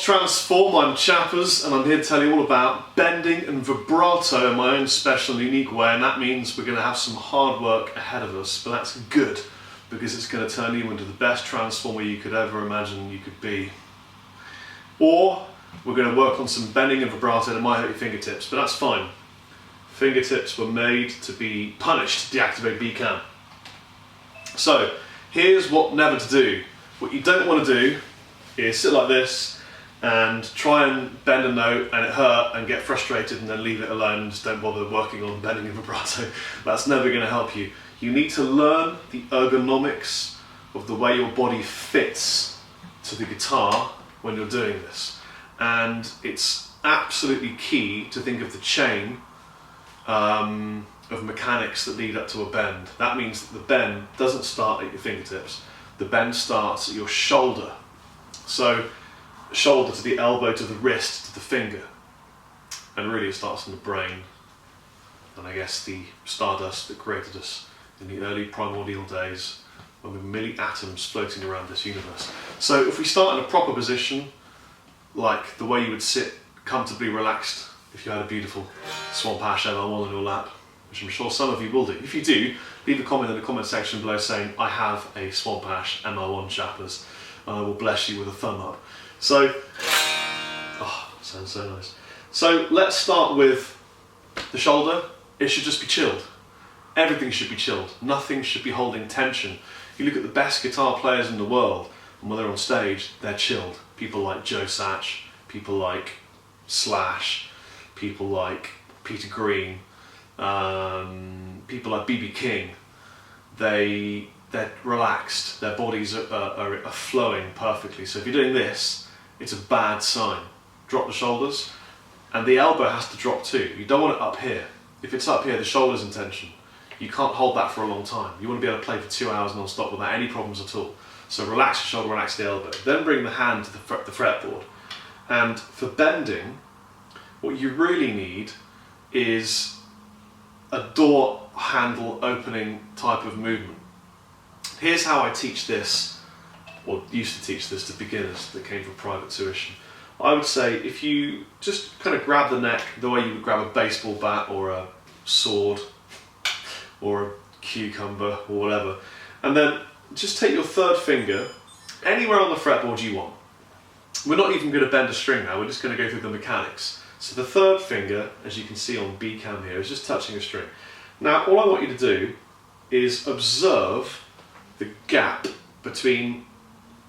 Transform, I'm Chappers, and I'm here to tell you all about bending and vibrato in my own special and unique way, and that means we're going to have some hard work ahead of us, but that's good because it's going to turn you into the best transformer you could ever imagine you could be. Or we're going to work on some bending and vibrato that might hurt your fingertips, but that's fine. Fingertips were made to be punished to deactivate BCAM. So here's what never to do. What you don't want to do is sit like this and try and bend a note and it hurt and get frustrated and then leave it alone and just don't bother working on bending and vibrato. That's never going to help you. You need to learn the ergonomics of the way your body fits to the guitar when you're doing this. And it's absolutely key to think of the chain of mechanics that lead up to a bend. That means that the bend doesn't start at your fingertips. The bend starts at your shoulder. So shoulder to the elbow to the wrist to the finger, and really it starts in the brain and I guess the stardust that created us in the early primordial days when we were merely atoms floating around this universe. So if we start in a proper position, like the way you would sit comfortably relaxed if you had a beautiful Swamp Ash ML1 on your lap, which I'm sure some of you will do. If you do, leave a comment in the comment section below saying I have a Swamp Ash ML1 Chappers, and I will bless you with a thumb up. So, oh, sounds so nice. So let's start with the shoulder. It should just be chilled. Everything should be chilled. Nothing should be holding tension. You look at the best guitar players in the world, and when they're on stage, they're chilled. People like Joe Satch, people like Slash, people like Peter Green, people like B.B. King. They're relaxed. Their bodies are flowing perfectly. So if you're doing this, it's a bad sign. Drop the shoulders, and the elbow has to drop too. You don't want it up here. If it's up here, the shoulder's in tension. You can't hold that for a long time. You want to be able to play for 2 hours non-stop without any problems at all. So relax the shoulder, relax the elbow. Then bring the hand to the fretboard. And for bending, what you really need is a door handle opening type of movement. Here's how I teach this, or used to teach this to beginners that came from private tuition. I would say if you just kind of grab the neck the way you would grab a baseball bat or a sword or a cucumber or whatever, and then just take your third finger anywhere on the fretboard you want. We're not even going to bend a string now, we're just going to go through the mechanics. So the third finger, as you can see on BCAM here, is just touching a string. Now all I want you to do is observe the gap between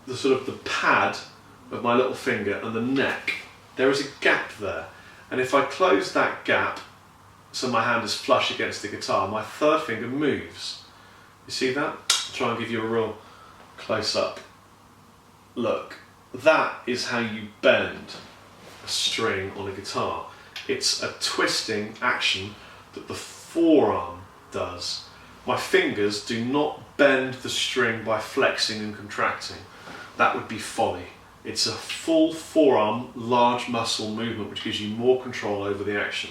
the sort of the pad of my little finger and the neck. There is a gap there, and if I close that gap so my hand is flush against the guitar, my third finger moves. You see that? I'll try and give you a real close-up look. That is how you bend a string on a guitar. It's a twisting action that the forearm does. My fingers do not bend the string by flexing and contracting. That would be folly. It's a full forearm, large muscle movement which gives you more control over the action.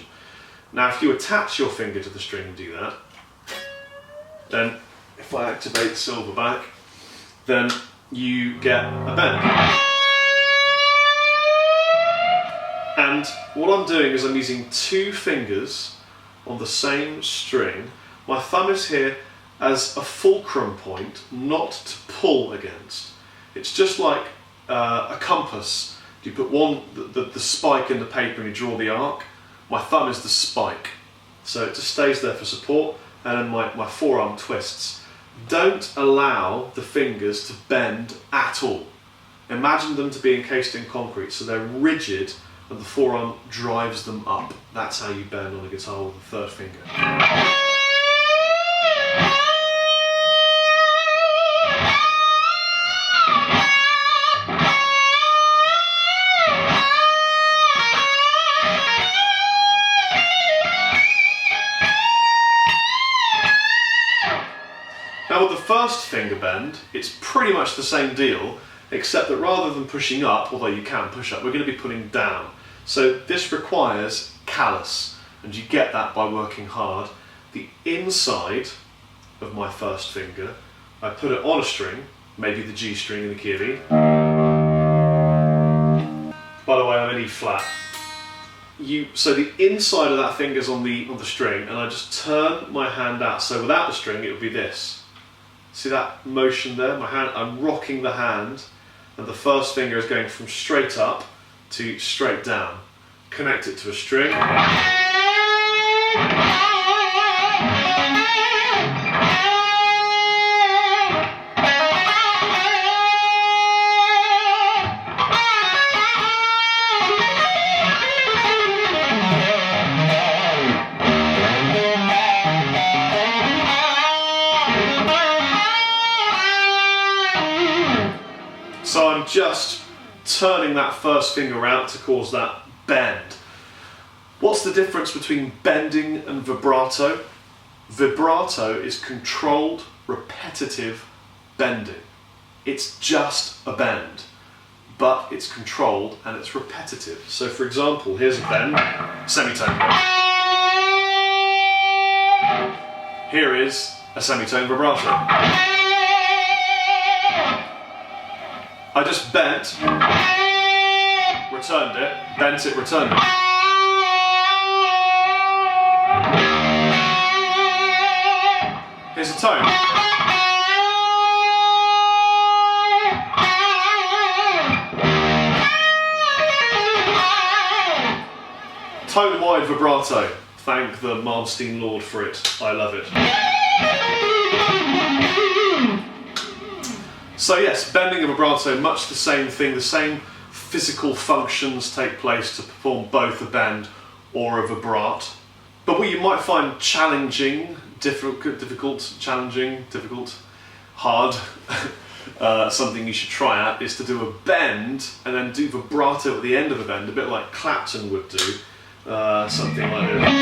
Now if you attach your finger to the string and do that, then if I activate the silverback, then you get a bend. And what I'm doing is I'm using 2 fingers on the same string. My thumb is here as a fulcrum point, not to pull against. It's just like a compass. You put the spike in the paper and you draw the arc. My thumb is the spike. So it just stays there for support, and then my forearm twists. Don't allow the fingers to bend at all. Imagine them to be encased in concrete, so they're rigid and the forearm drives them up. That's how you bend on a guitar with the third finger. first finger bend, it's pretty much the same deal, except that rather than pushing up, although you can push up, we're going to be putting down. So this requires callus, and you get that by working hard. The inside of my first finger, I put it on a string, maybe the G string in the key of E. By the way, I'm in E flat. So the inside of that finger's on the string, and I just turn my hand out. So without the string, it would be this. See that motion there? My hand, I'm rocking the hand, and the first finger is going from straight up to straight down. Connect it to a string. So I'm just turning that first finger out to cause that bend. What's the difference between bending and vibrato? Vibrato is controlled, repetitive bending. It's just a bend, but it's controlled and it's repetitive. So for example, here's a bend, semitone bend. Here is a semitone vibrato. I just bent, returned it, bent it, returned it. Here's a tone. Tone-wide vibrato. Thank the Malmsteen Lord for it. I love it. So yes, bending and vibrato, much the same thing, the same physical functions take place to perform both a bend or a vibrate. But what you might find challenging, hard, something you should try out is to do a bend and then do vibrato at the end of the bend, a bit like Clapton would do, something like this.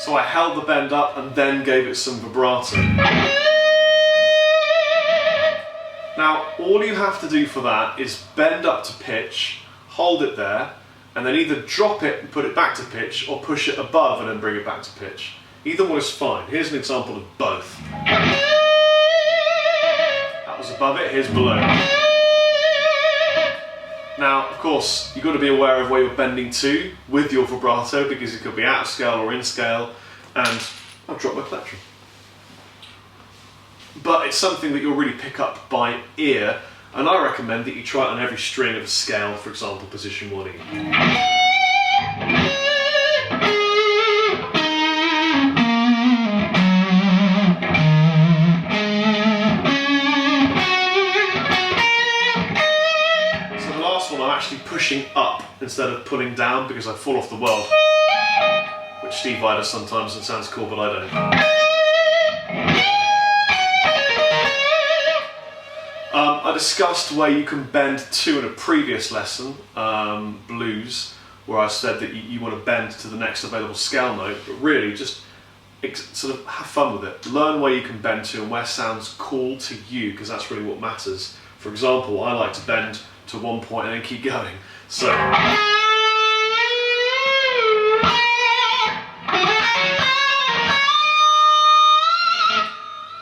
So I held the bend up and then gave it some vibrato. Now, all you have to do for that is bend up to pitch, hold it there, and then either drop it and put it back to pitch, or push it above and then bring it back to pitch. Either one is fine. Here's an example of both. That was above it, here's below. Now, of course, you've got to be aware of where you're bending to with your vibrato, because it could be out of scale or in scale, and I've dropped my plectrum. But it's something that you'll really pick up by ear, and I recommend that you try it on every string of a scale, for example, position 1E. I'm actually pushing up instead of pulling down because I fall off the world, which Steve Vai does sometimes and sounds cool, but I don't. I discussed where you can bend to in a previous lesson, blues, where I said that you want to bend to the next available scale note, but really just sort of have fun with it. Learn where you can bend to and where sounds cool to you, because that's really what matters. For example, I like to bend to one point and then keep going. So,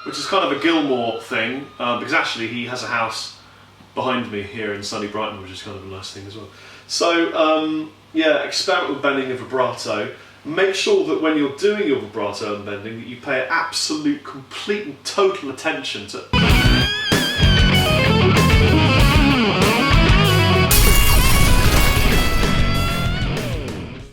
which is kind of a Gilmore thing, because actually he has a house behind me here in sunny Brighton, which is kind of a nice thing as well. So, yeah, experiment with bending and vibrato. Make sure that when you're doing your vibrato and bending, that you pay absolute, complete and total attention to